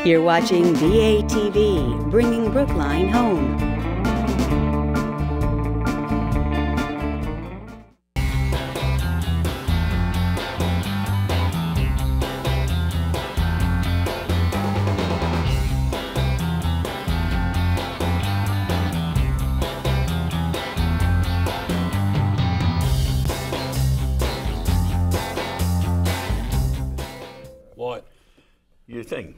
You're watching BATV, bringing Brookline home. What? Your thing.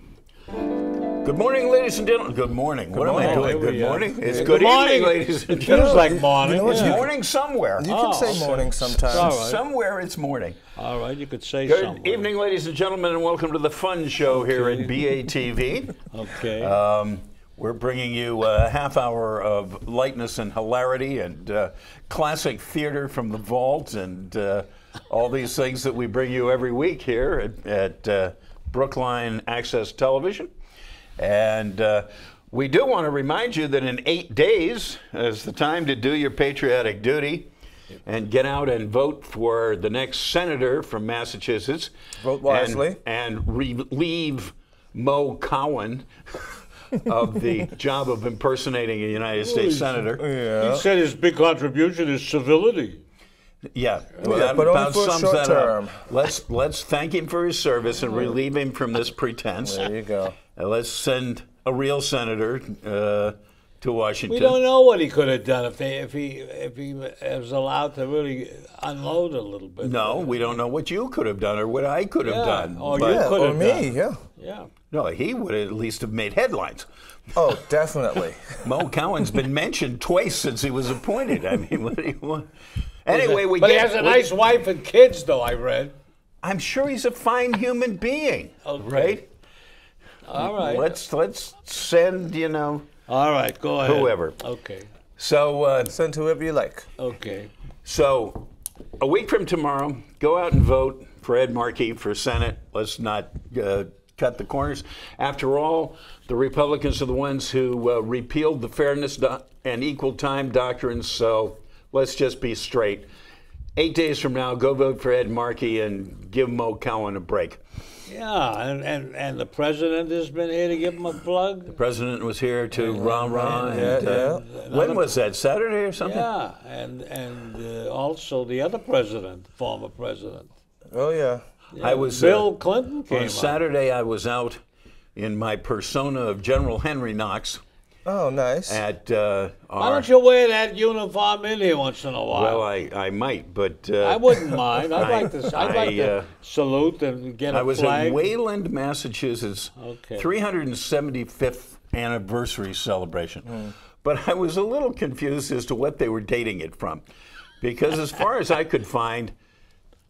Good morning, ladies and gentlemen. Good morning. What am I doing? Good morning? It's good evening, ladies and gentlemen. Feels like morning. You know, it's morning somewhere. You can say morning sometimes. All right. Somewhere it's morning. All right, you could say Good something. evening, ladies and gentlemen, and welcome to the fun show here at BATV. Okay. We're bringing you a half hour of lightness and hilarity and classic theater from the vault and all these things that we bring you every week here at Brookline Access Television. And we do want to remind you that in 8 days is the time to do your patriotic duty and get out and vote for the next senator from Massachusetts. Vote wisely. And relieve Mo Cowan of the job of impersonating a United States senator. Yeah. He said his big contribution is civility. Yeah, Well, yeah, but only for a short term. Let's thank him for his service and relieve him from this pretense. There you go. And let's send a real senator to Washington. We don't know what he could have done if he was allowed to really unload a little bit. No, we don't know what you could have done or what I could have done. Or But- you could Or have me, done. yeah. Yeah. No, he would at least have made headlines. Oh, definitely. Mo Cowan's been mentioned twice since he was appointed. I mean, what do you want? Anyway, But he has a nice wife and kids, though, I read. I'm sure he's a fine human being, Okay. right? All right. Let's send, All right, go ahead. whoever. Okay. So, Send whoever you like. Okay. So, a week from tomorrow, go out and vote for Ed Markey for Senate. Let's not cut the corners. After all, the Republicans are the ones who repealed the Fairness and Equal Time doctrines, so let's just be straight. 8 days from now, go vote for Ed Markey and give Mo Cowan a break. Yeah, and the president has been here to give him a plug. The president was here to rah-rah. Yeah. When was that, Saturday or something? Yeah, and also the other president, former president. Oh, yeah. I was Bill Clinton came on up. Saturday. I was out in my persona of General Henry Knox Oh, nice. at Why don't you wear that uniform in here once in a while? Well, I might, but I wouldn't mind. I'd like to salute and get a I was flag. in Wayland, Massachusetts, Okay. 375th anniversary celebration. But I was a little confused as to what they were dating it from, because as far as I could find,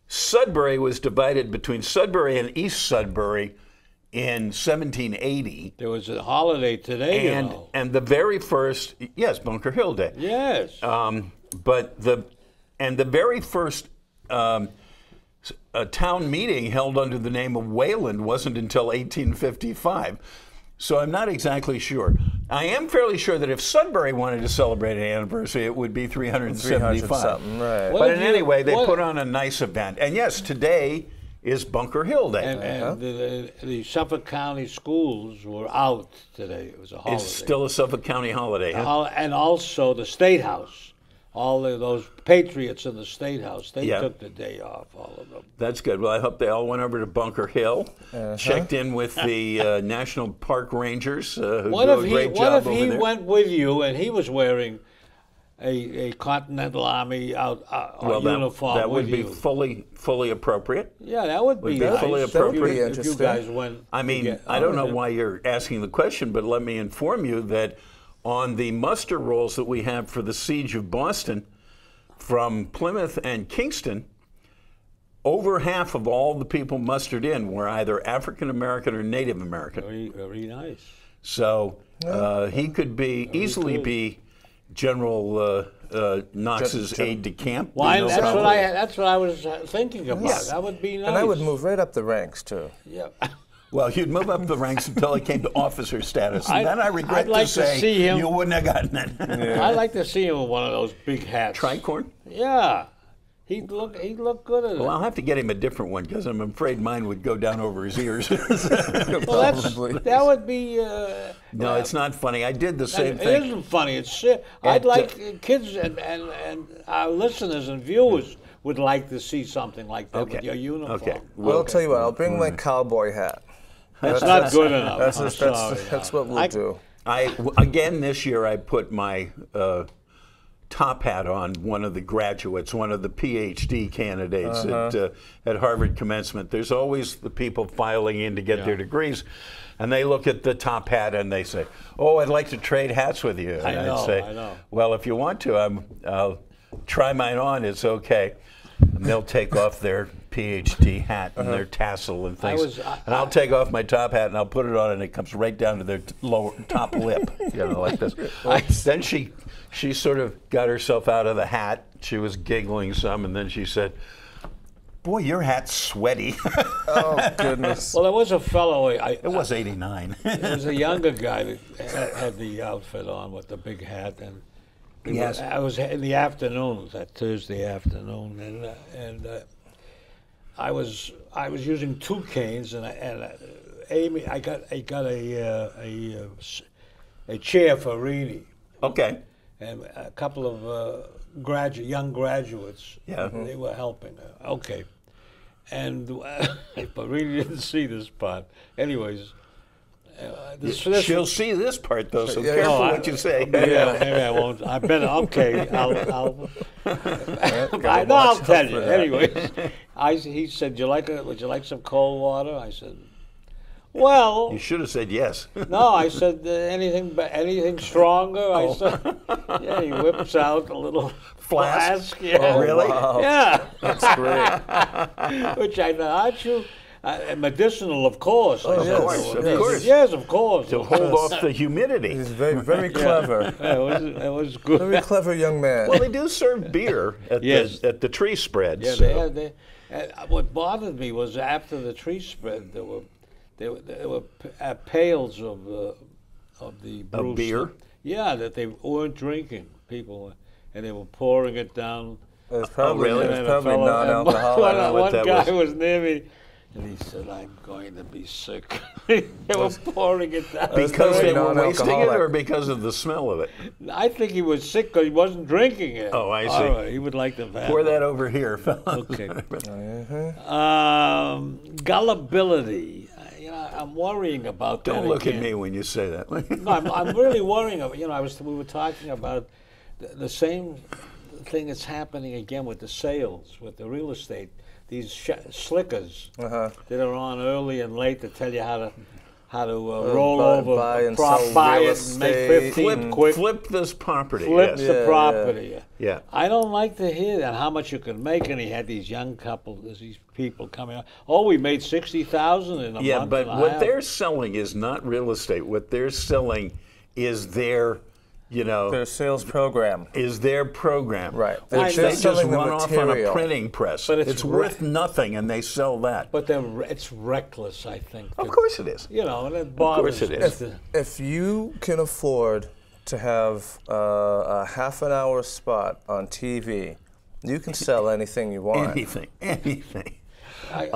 Sudbury was divided between Sudbury and East Sudbury in 1780. There was a holiday today, And and the very first, yes, Bunker Hill Day. Yes. But the very first a town meeting held under the name of Wayland wasn't until 1855. So I'm not exactly sure. I am fairly sure that if Sudbury wanted to celebrate an anniversary, it would be 375. something, right. What But if in you- any way, they what- put on a nice event. And yes, today is Bunker Hill Day. and the Suffolk County schools were out today. It was a holiday. It's still a Suffolk County holiday. Huh? And also the State House. All of those patriots in the State House, they Yeah. took the day off, all of them. That's good. Well, I hope they all went over to Bunker Hill, checked in with the National Park Rangers, who What do if a he great what job if over he there. went with you and he was wearing a Continental Army uniform that would with be you? fully appropriate. Yeah, that would be be nice. fully If appropriate. you- If you Interesting. guys went. I mean, I don't know why you're asking the question, but let me inform you that on the muster rolls that we have for the Siege of Boston, from Plymouth and Kingston, over half of all the people mustered in were either African American or Native American. Very, very nice. So he could easily good. be General Knox's aide de camp. Why? No That's problem. what I was thinking about. Yes. That would be nice. And I would move right up the ranks, too. Yeah. Well, you'd move up the ranks until it came to officer status, and then I regret I'd like to to say see him- you wouldn't have gotten it. I'd like to see him with one of those big hats. Tricorn? Yeah. He'd look good at it. Well, I'll have to get him a different one because I'm afraid mine would go down over his ears. Well, that would be. No, it's not funny. I did the same It thing. isn't funny. It's. I'd like kids and our listeners and viewers would like to see something like that with your uniform. Okay. Well, I'll tell you what. I'll bring my cowboy hat. That's not good enough. That's what we'll do. Again this year I put my top hat on one of the graduates, one of the PhD candidates at Harvard commencement. There's always the people filing in to get their degrees, and they look at the top hat and they say, "Oh, I'd like to trade hats with you." And I'd say, "Well, if you want to, I'll try mine on. It's okay." And they'll take off their PhD hat and their tassel and things, and I'll take off my top hat and I'll put it on, and it comes right down to their top lip, like this. Then she sort of got herself out of the hat. She was giggling some, and then she said, "Boy, your hat's sweaty." Oh, goodness. Well, there was a fellow. It was 89. There was a younger guy that had the outfit on with the big hat, and I was in the afternoon, that Thursday afternoon, and I was using 2 canes, and Amy, I got a chair for Reenie. Okay. And a couple of young graduates, they were helping her. Okay. And but Reenie didn't see this part. Anyways, she'll see this part though, so careful what you say. Maybe I won't. I better. Okay, I'll tell you. Anyways, he said, "Would you like some cold water?" I said, "Well." You should have said yes. No, I said anything stronger. I said, yeah. He whips out a little flask. Yeah. Oh, really? Wow. Yeah. That's great. Which I know, aren't you? Medicinal, of course. Of course. Yes, of course. To hold off the humidity. He's very, very clever. Yeah, it was good. Very clever young man. Well, they do serve beer at the tree spread. Yeah, so. what bothered me was after the tree spread, there were pails of the brew beer. Yeah, that they weren't drinking. People, and they were pouring it down. It's probably, really? it's probably non-alcoholic. One guy was near me, and he said, "I'm going to be sick." They were pouring it down. Because they were wasting it, non-alcoholic. or because of the smell of it? I think he was sick because he wasn't drinking it. Oh, I see. All right, he would like to have Pour that over here, fella. Okay. Gullibility. I'm worrying about that. Don't look again. at me when you say that. No, I'm really worrying about. We were talking about the same thing that's happening again with the sales, with the real estate. These slickers that are on early and late to tell you how to roll over, buy and prop, sell buy real it, estate. make 15 quick. Flip this property. Flip yes. the property. Yeah. I don't like to hear that, how much you can make. And he had these young couples, these people coming out. Oh, we made $60,000 in a month. Yeah, but and a what half. they're selling is not real estate. What they're selling is their, Their sales program. is their program. Right. Which They're they just selling the run off on a material. printing press. But it's worth nothing, and they sell that. But it's reckless, I think. Of course it is. And it bothers course it is. me. If you can afford to have a half an hour spot on TV, you can sell anything you want. Anything. I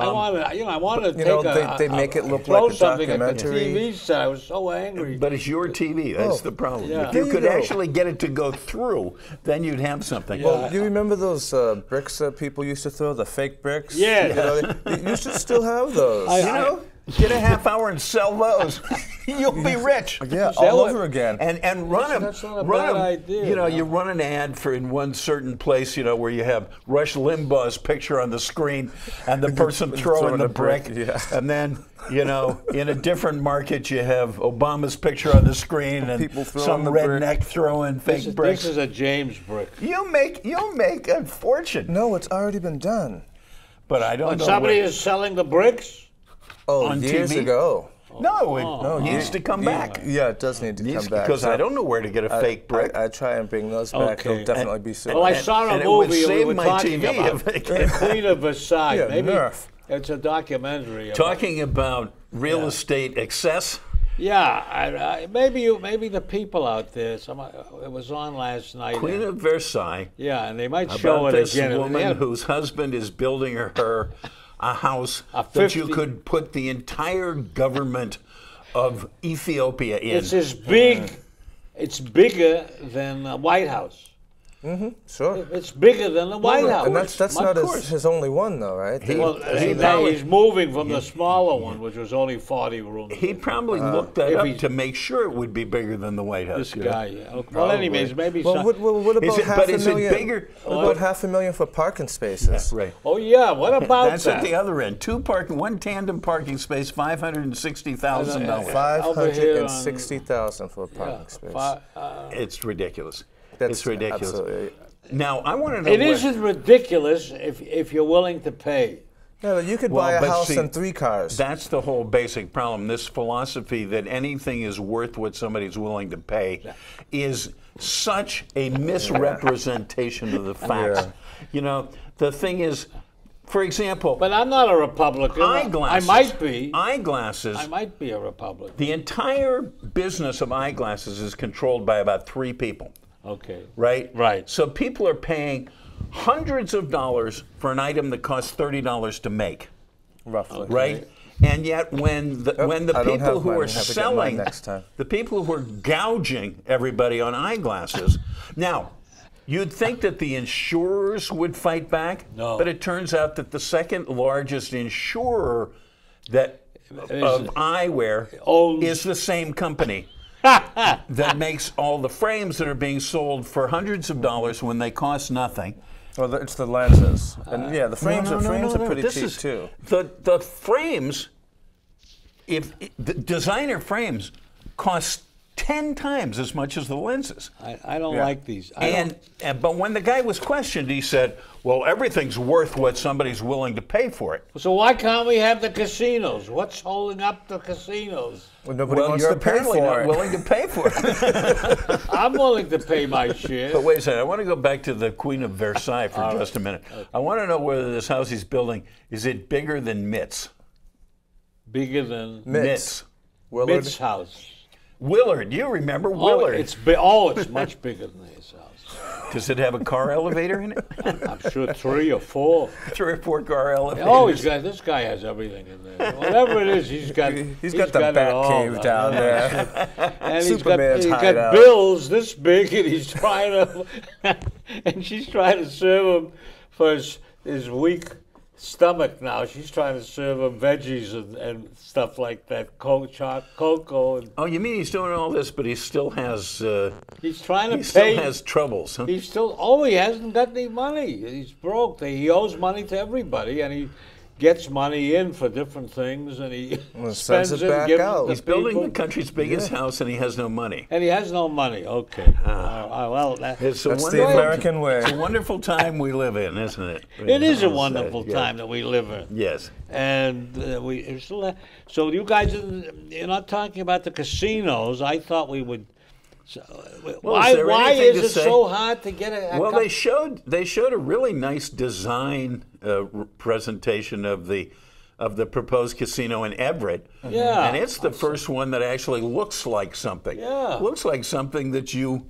wanted to take they make it look throw like a something documentary. at the TV set. I was so angry. But it's your TV. That's the problem. Yeah. If you There could you go. actually get it to go through, then you'd have something. Yeah. Do you remember those bricks that people used to throw, the fake bricks? Yeah. You should still have those. Get a half hour and sell those. You'll be rich. Yeah, Sell all it. over again. And run them. That's not a bad idea. You run an ad for in one certain place, where you have Rush Limbaugh's picture on the screen and the person throwing the brick. Yeah. And then, in a different market, you have Obama's picture on the screen and People throwing some the brick. redneck throwing fake bricks. This is a James brick. You'll make a fortune. No, it's already been done. But I don't When know. somebody is selling the bricks? Oh, On years TV? ago. No, it needs to come back. Yeah, it does need to come back. Because I don't know where to get a fake brick. I try and bring those back. Okay. They'll definitely be sold. Well, I saw a and it would movie we save were my talking TV about. if they The Queen of Versailles. Yeah, Maybe Nerf. it's a documentary. Talking about real estate excess. Yeah, maybe the people out there. It was on last night. Queen of Versailles. Yeah, and they might show About it this again. woman whose husband is building her a house that you could put the entire government of Ethiopia in. It's as big. It's bigger than the White House. Sure. It's bigger than the White House. And that's not his only one, though, right? He's moving from the smaller one, which was only 40 rooms. He probably looked that up to make sure it would be bigger than the White House. This guy, yeah. Well, anyways, maybe what about is it bigger? What about $500,000 for parking spaces? Right. Oh yeah, what about That's that? at the other end. One tandem parking space, $560,000. $560,000 for a parking space. It's ridiculous. That's it's ridiculous. Absolutely. Now I want to know. It isn't ridiculous if you're willing to pay. No, you could buy a house and 3 cars. That's the whole basic problem. This philosophy that anything is worth what somebody's willing to pay is such a misrepresentation of the facts. Yeah. You know, the thing is, for example, But I'm not a Republican. eyeglasses. I might be. Eyeglasses. I might be a Republican. The entire business of eyeglasses is controlled by about 3 people. Okay. Right? Right. So people are paying hundreds of dollars for an item that costs $30 to make. Roughly. Right? And yet when the people who are selling, the people who are gouging everybody on eyeglasses, now, you'd think that the insurers would fight back, but it turns out that the second largest insurer of eyewear is the same company. That makes all the frames that are being sold for hundreds of dollars when they cost nothing. Well, it's the lenses, and yeah, the frames are pretty cheap too. The frames, the designer frames, cost 10 times as much as the lenses. I don't like these. But when the guy was questioned, he said, "Well, everything's worth what somebody's willing to pay for it." So why can't we have the casinos? What's holding up the casinos? Well, nobody wants you're to pay apparently for not it. willing to pay for it. I'm willing to pay my share. But wait a second, I want to go back to the Queen of Versailles for just a minute. Okay. I want to know whether this house he's building, is it bigger than Mitt's? Bigger than Mitt's. Mitt's house. Willard, you remember Willard? It's much bigger than his house. Does it have a car elevator in it? I'm sure 3 or 4. 3 or 4 car elevators. Oh, this guy has everything in there. Whatever it is, he's got the bat cave down there. And Superman's he's got bills this big, and he's trying to, and she's trying to serve him for his weak stomach now. She's trying to serve him veggies and stuff like that, cocoa. And oh, you mean he's doing all this, but he still has. He's trying to pay. He still has troubles. Huh? He hasn't got any money. He's broke. He owes money to everybody, and he gets money in for different things, and he spends it back out. He's building the country's biggest house, and he has no money. And he has no money. Okay. Well, that's the American way. It's a wonderful time we live in, isn't it? It is a wonderful time that we live in. Yes. And we still. So you guys, you're not talking about the casinos. I thought we would. Why is it so hard to get a? Well, they showed a really nice design presentation of the proposed casino in Everett. Yeah, and it's the first one that actually looks like something. Yeah, looks like something that you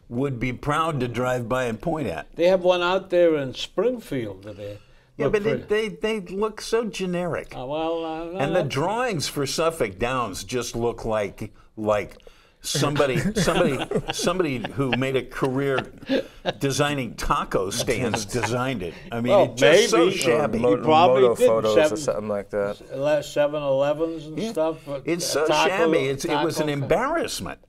would be proud to drive by and point at. They have one out there in Springfield today. Yeah, but they look so generic. And the drawings for Suffolk Downs just look like somebody who made a career designing taco stands designed it. I mean, it's just so shabby. He probably did photos or something like that. 7-Elevens and stuff. It's so shabby. It was an embarrassment.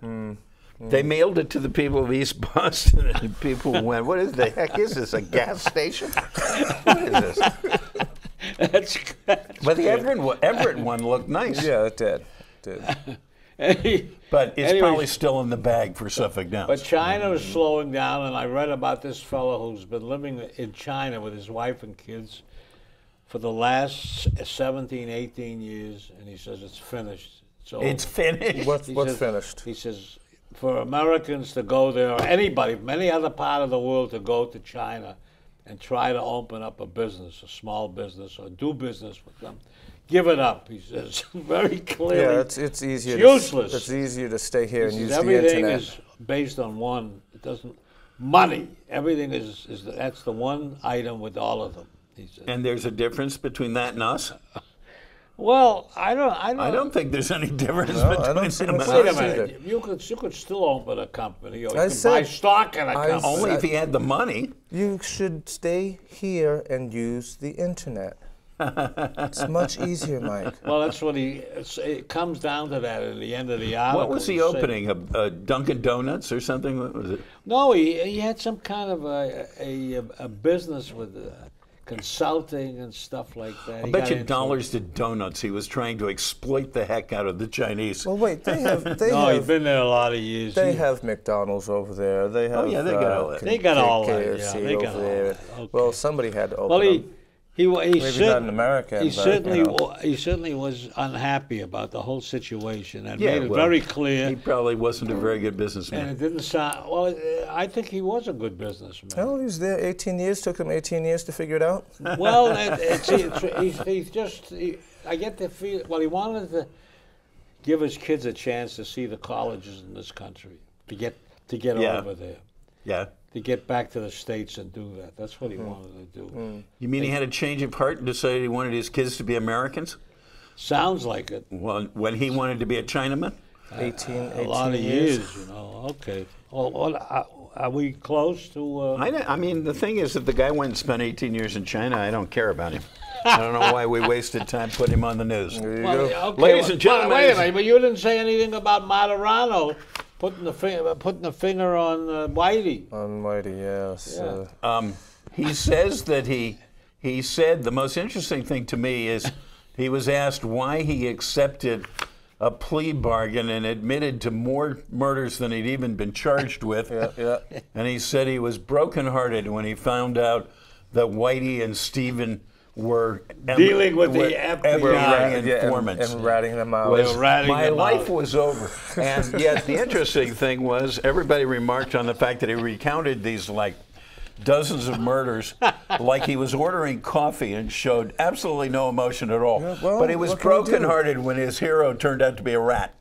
They mailed it to the people of East Boston, and people went, "What is the heck is this? A gas station? What is this?" But the Everett one looked nice. Yeah, it did. But it's probably still in the bag for Suffolk Downs. But China is slowing down, and I read about this fellow who's been living in China with his wife and kids for the last 17, 18 years, and he says it's finished. So it's finished? What's finished? He says for Americans to go there, or anybody from any other part of the world to go to China and try to open up a business, a small business, or do business with them, give it up, he says, very clearly. Yeah, it's easier. Useless. It's easier to stay here and use the everything internet. is based on one. It doesn't money. Everything is that's the one item with all of them. He says. And there's a difference between that and us? Well, I don't think there's any difference No, I between don't see them much and Wait a us. minute. You could still open a company, or you I can said- buy stock in a I company. Only if he had the money. You should stay here and use the internet. It's much easier, Mike. Well, that's what it comes down to that at the end of the article. What was he opening? A Dunkin' Donuts or something? What was it? No, he had some kind of a business with consulting and stuff like that. I bet you dollars to donuts. He was trying to exploit the heck out of the Chinese. Well, wait, they have. No, he's been there a lot of years. They have McDonald's over there. They have. yeah, they got all that. They got all that, KFC yeah, they got over all there. that. Okay. Well, somebody had to open Well, them. he Maybe cer- not in America. He but, certainly you know. he certainly was unhappy about the whole situation and Yeah, made it well, very clear. He probably wasn't a very good And businessman. it didn't sound well. I think he was a good businessman. No, he was there 18 years. Took him 18 years to figure it out. Well, he's just. I get the feel. Well, he wanted to give his kids a chance to see the colleges in this country to get Yeah. over there, Yeah. to get back to the States and do that. That's what he wanted to do. You mean he had a change of heart and decided he wanted his kids to be Americans? Sounds like it. When he wanted to be a Chinaman? 18 A lot of years, you know. Okay. Well, are we close to? I mean, the thing is that the guy went and spent 18 years in China. I don't care about him. I don't know why we wasted time putting him on the news. There you Well, go. okay, Ladies and gentlemen, wait a minute. But you didn't say anything about Materano putting the finger on Whitey. Almighty, yes. Yeah. He says that he said the most interesting thing to me is he was asked why he accepted a plea bargain and admitted to more murders than he'd even been charged with. Yeah. And he said he was brokenhearted when he found out that Whitey and Stephen were Dealing with the FBI. informants. And ratting them out. They were ratting My them life out. was over. And yet the interesting thing was everybody remarked on the fact that he recounted these like dozens of murders like he was ordering coffee and showed absolutely no emotion at all. Yeah, well, but he was what can you do? brokenhearted when his hero turned out to be a rat.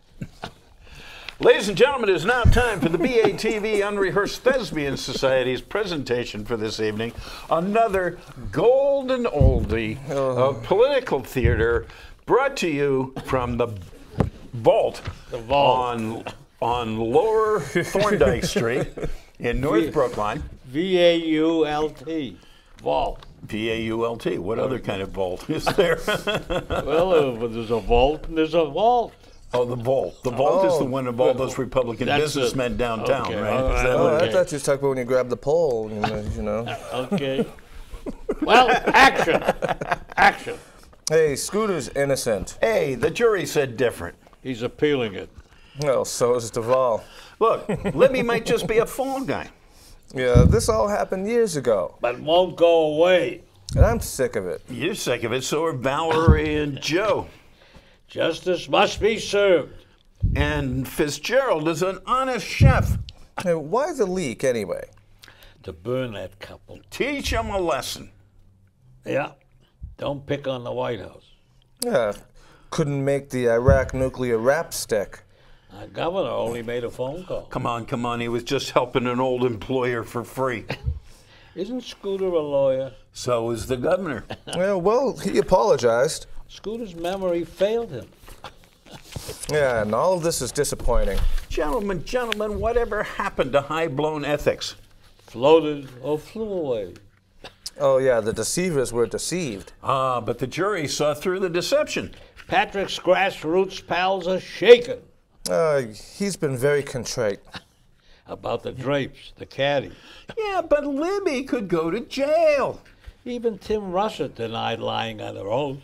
Ladies and gentlemen, it is now time for the BATV Unrehearsed Thespian Society's presentation for this evening. Another golden oldie of political theater brought to you from the Vault, on Lower Thorndike Street in North Brookline. VAULT. Vault. VAULT. What other kind of vault is there? Well, there's a vault and there's a vault. Oh, the Vault. The Vault is the one of all those Republican That's businessmen it. downtown, Okay, right? all Is that right. what I it is? thought you was talking about when you grab the pole, you know. Okay. Well, action. Action. Hey, Scooter's innocent. Hey, the jury said different. He's appealing it. Well, so is Duvall. Look, Libby might just be a fall guy. Yeah, this all happened years ago, But won't go away. and I'm sick of it. You're sick of it, so are Valerie and Joe. Justice must be served. And Fitzgerald is an honest chef. Hey, why the leak anyway? To burn that couple. Teach him a lesson. Yeah. Don't pick on the White House. Yeah, couldn't make the Iraq nuclear rap stick. Our governor only made a phone call. Come on, he was just helping an old employer for free. Isn't Scooter a lawyer? So is the governor. Yeah, well, he apologized. Scooter's memory failed him. Yeah, and all of this is disappointing. Gentlemen, whatever happened to high-blown ethics? Floated or flew away. Oh yeah, the deceivers were deceived. Ah, but the jury saw through the deception. Patrick's grassroots pals are shaken He's been very contrite. about the drapes, the caddy. Yeah, but Libby could go to jail. Even Tim Russert denied lying on her oath.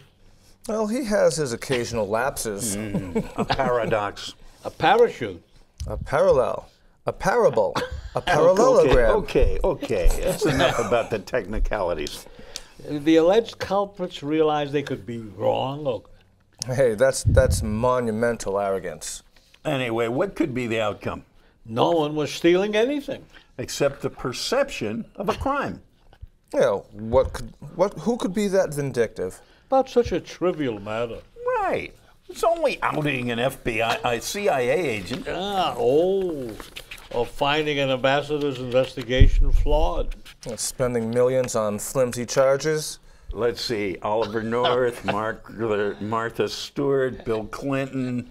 Well, he has his occasional lapses. A paradox. A parachute. A parallel. A parable. A parallelogram. Okay. That's enough about the technicalities. The alleged culprits realized they could be wrong. Or Hey, that's monumental arrogance. Anyway, what could be the outcome? no one was stealing anything. Except the perception of a crime. You know, who could be that vindictive? about such a trivial matter? Right. It's only outing an FBI, CIA agent. Or finding an ambassador's investigation flawed. Spending millions on flimsy charges. Let's see, Oliver North, Martha Stewart, Bill Clinton.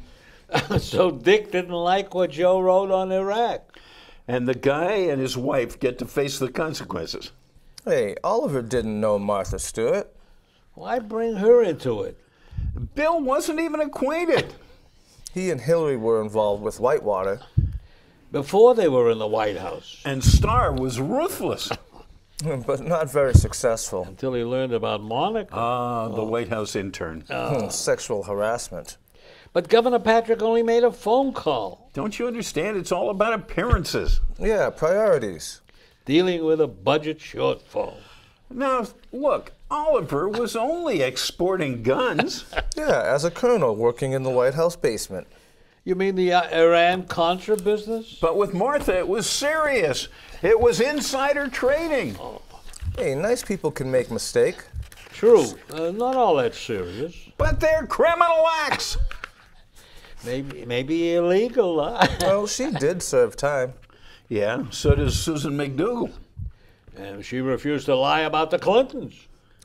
So Dick didn't like what Joe wrote on Iraq. And the guy and his wife get to face the consequences. Hey, Oliver didn't know Martha Stewart. Why bring her into it? Bill wasn't even acquainted. He and Hillary were involved with Whitewater. Before they were in the White House. And Starr was ruthless. But not very successful. Until he learned about Monica. The White House intern. Sexual harassment. But Governor Patrick only made a phone call. Don't you understand? It's all about appearances. Yeah, priorities. Dealing with a budget shortfall. Now, look, Oliver was only exporting guns. Yeah, as a colonel working in the White House basement. You mean the Iran-Contra business? But with Martha, it was serious. It was insider trading. Hey, nice people can make mistakes. True. Not all that serious. But they're criminal acts. Maybe illegal. Well, she did serve time. Yeah, so does Susan McDougal. And she refused to lie about the Clintons.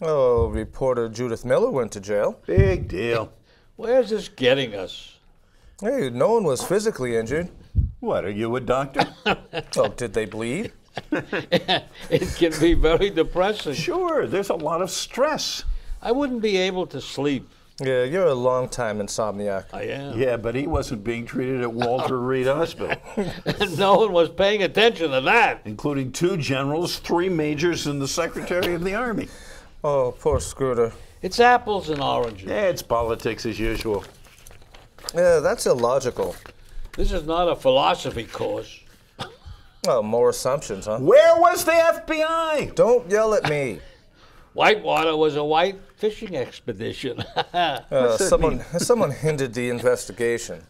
Oh, reporter Judith Miller went to jail. Big deal. Where's this getting us? Hey, no one was physically injured. What, are you a doctor? Oh, did they bleed? It can be very depressing. Sure, there's a lot of stress. I wouldn't be able to sleep. Yeah, you're a long-time insomniac. I am. Yeah, but he wasn't being treated at Walter Reed Hospital. And no one was paying attention to that. Including 2 generals, 3 majors, and the Secretary of the Army. Oh, poor Scooter. It's apples and oranges. Yeah, it's politics as usual. Yeah, that's illogical. This is not a philosophy course. Well, more assumptions, huh? Where was the FBI? Don't yell at me. Whitewater was a white fishing expedition. Someone hindered the investigation.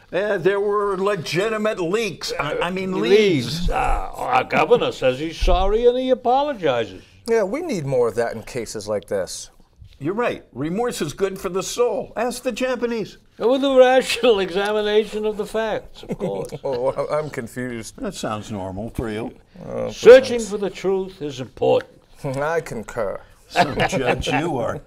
There were legitimate leaks. I mean, leads. Our governor says he's sorry and he apologizes. Yeah, we need more of that in cases like this. You're right. Remorse is good for the soul. Ask the Japanese. With a rational examination of the facts, of course. Oh, I'm confused. That sounds normal for you. Searching for the truth is important. I concur. Some judge you are.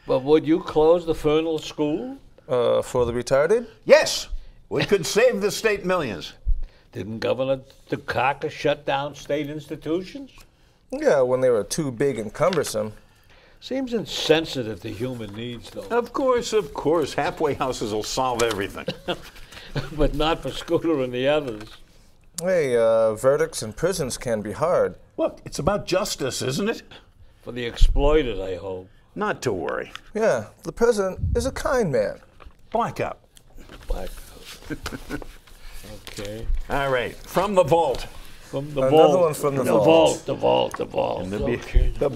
But would you close the Fernald School? For the retarded? Yes, we could save the state millions. Didn't Governor Dukakis shut down state institutions? Yeah, when they were too big and cumbersome. Seems insensitive to human needs, though. Of course, of course. Halfway houses will solve everything. But not for Scooter and the others. Hey, verdicts in prisons can be hard. Look, it's about justice, isn't it? For the exploited, I hope. Not to worry. Yeah, the president is a kind man. Blackout. Okay. All right, from the vault. From the Another vault. one from the vault. vault. The vault. And there'll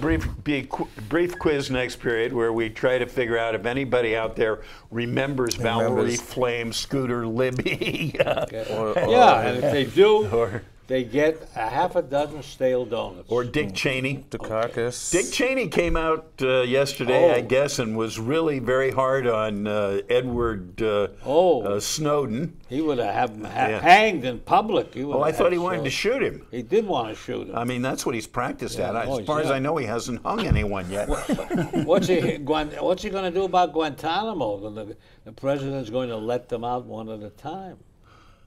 be a brief quiz next period where we try to figure out if anybody out there remembers Valerie Flame, Scooter Libby. And if they do, they get a half a dozen stale donuts. Or Dick Cheney. Dukakis. Dick Cheney came out yesterday, I guess, and was really very hard on Edward Snowden. He would have him hanged in public. I thought he wanted to shoot him. He did want to shoot him. I mean, that's what he's practiced at. As far as I know, he hasn't hung anyone yet. What's he going to do about Guantanamo? The president's going to let them out one at a time.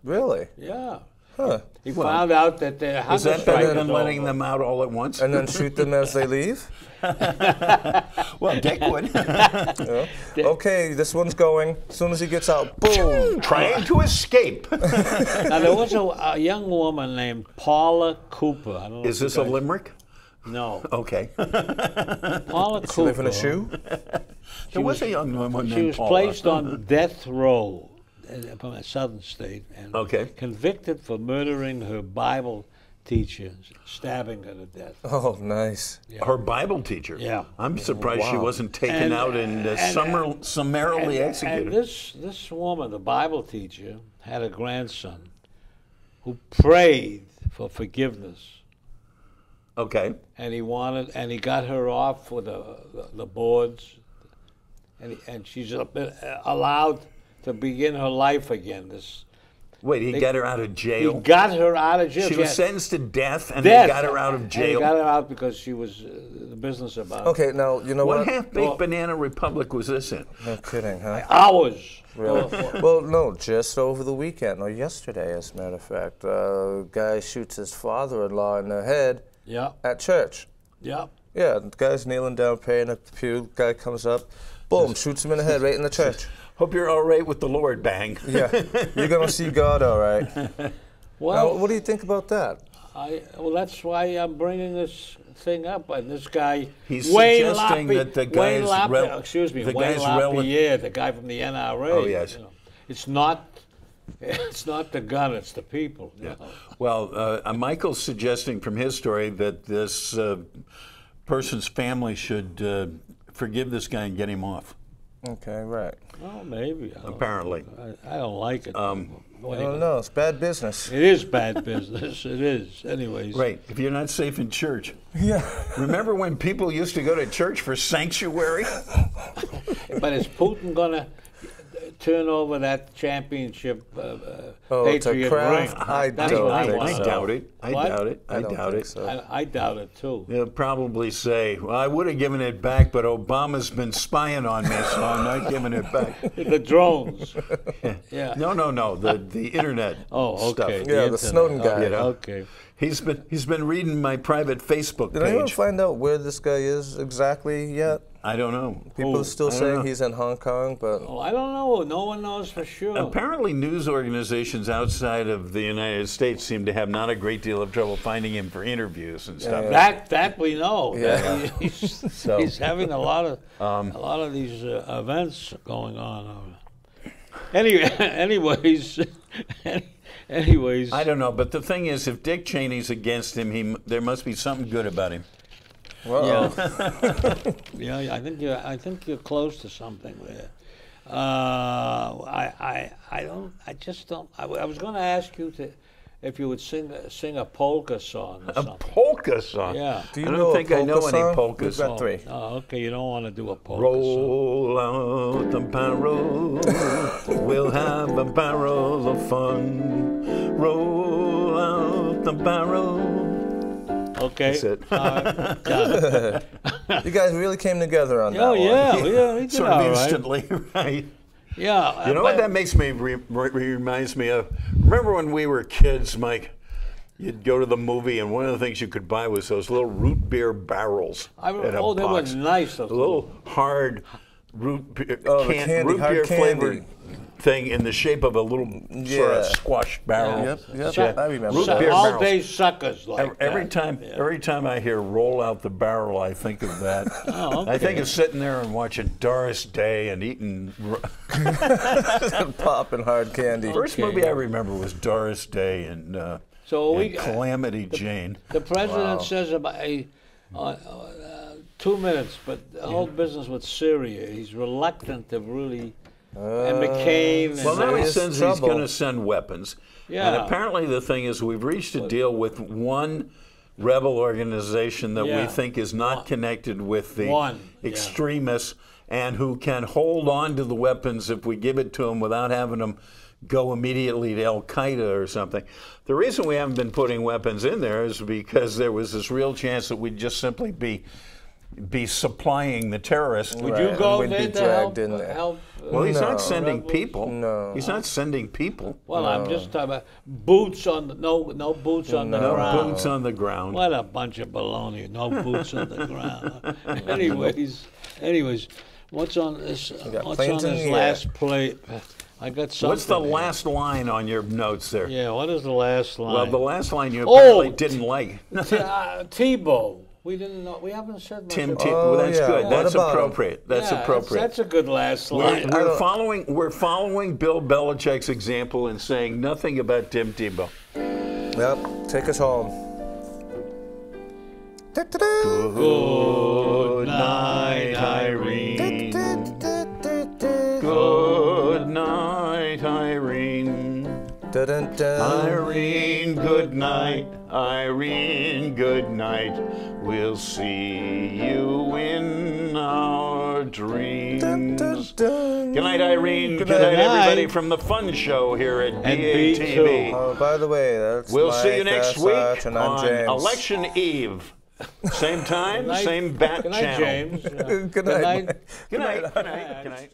Really? Yeah. Huh. He found out that they're hunger Is that strike better than letting them out all at once? And then shoot them as they leave? Well, Dick would. Yeah. Okay, this one's going. As soon as he gets out, boom! Trying to escape. Now, there was a young woman named Paula Cooper. I don't know Is this a limerick? No. Okay. Paula Cooper. Does she live in a shoe? There was a young woman named She was Paula. placed on death row from a southern state and convicted for murdering her Bible teacher, stabbing her to death. Oh, nice. Yeah. Her Bible teacher? Yeah. I'm surprised she wasn't taken out and summarily executed. And this woman, the Bible teacher, had a grandson who prayed for forgiveness Okay. And he got her off with the boards, and she's allowed to begin her life again. Wait, he got her out of jail? He got her out of jail. She was sentenced to death, and Death. they got her out of jail? And they got her out because she was the business about it. Okay, now, you know what? What half-baked banana republic was this in? No kidding, huh? Hours. Really? Well, no, just over the weekend, or yesterday, as a matter of fact. A guy shoots his father-in-law in the head at church. Yeah. Yeah, the guy's kneeling down, praying at the pew. Guy comes up, boom, shoots him in the head right in the church. Hope you're all right with the Lord, bang. Yeah, you're going to see God all right. Well, now, what do you think about that? Well, that's why I'm bringing this thing up. And this guy, He's Wayne suggesting that the guy's Wayne Lapierre, the guy from the NRA. Oh, yes. You know, it's not the gun, it's the people. You know? Well, Michael's suggesting from his story that this person's family should forgive this guy and get him off. Okay, right. Well, maybe. Apparently. I don't like it. I don't know. It's bad business. It is bad business. It is. Anyways. Right. If you're not safe in church. Yeah. Remember when people used to go to church for sanctuary? But is Putin going to turn over that championship Patriot ring? I doubt it. I doubt it. I doubt it. So. I doubt it, too. They'll probably say, well, I would have given it back, but Obama's been spying on me, so I'm not giving it back. The drones. Yeah. No. The internet stuff. Yeah, the Snowden guy. You know? Okay. He's been reading my private Facebook Did anyone page. find out where this guy is exactly yet? I don't know. People are still saying he's in Hong Kong, but... Oh, I don't know. No one knows for sure. Apparently news organizations outside of the United States seem to have not a great deal of trouble finding him for interviews and stuff. That we know. Yeah. He's having a lot of these events going on. Anyways, I don't know, but the thing is, if Dick Cheney's against him, there must be something good about him. Well, yeah, I think you're close to something there. I was going to ask you if you would sing a polka song or something. A polka song? Yeah. do you I know don't think I know any polka We've got songs. 3. Oh, okay. You don't want to do a polka Roll out the barrel, we'll have a barrel of fun. Roll out the barrel. song. Okay. That's it. Got it. You guys really came together on that Oh one. yeah, we did Sort all of right. instantly, right? Yeah. You know what that makes me reminds me of? Remember when we were kids, Mike? You'd go to the movie, and one of the things you could buy was those little root beer barrels. They were nice. A little hard root beer, hard beer candy. flavored thing in the shape of a little sort of squashed barrel. Yep. I remember Root that. beer All barrels. day suckers like Every that. time I hear "roll out the barrel," I think of that. Oh, okay. I think of sitting there and watching Doris Day and eating. Popping hard candy. First movie I remember was Doris Day and Calamity Jane. The president says about 2 minutes, but the whole business with Syria, he's reluctant to really. And McCain. Well, now Serious he's going to send weapons. Yeah. And apparently the thing is we've reached a deal with one rebel organization that we think is not connected with the extremists and who can hold on to the weapons if we give it to them without having them go immediately to Al-Qaeda or something. The reason we haven't been putting weapons in there is because there was this real chance that we'd just simply be supplying the terrorists. Would you go We'd there be to dragged in there. help? Well, he's not sending rebels? people. No. He's not sending people. Well, I'm just talking about boots on the no boots on the No ground. boots on the ground. What a bunch of baloney! No boots on the ground. Anyways, what's on this? What's planes on in this the last plate? I got something. What's the here. last line on your notes there? Yeah, what is the last line? Well, the last line you apparently didn't like. Tebow. We didn't know. We haven't said much. Tim about Tebow. Well, that's yeah. good. What That's about him? appropriate. That's appropriate. That's a good last line. We're following Bill Belichick's example and saying nothing about Tim Tebow. Yep. Take us home. Good night, Irene. Good night, Irene. Dun, dun. Irene, good night. Irene, good night. We'll see you in our dreams. Dun, dun, dun. Good night, Irene. Good night. night, everybody from the Fun Show here at BATV. Oh, by the way, that's We'll Mike, see you next week Arch, and I'm on James. Election Eve. Same time, Good night. same bat Good night, channel. James. Good night. Good night. Mike. Good night. Good night. Good night.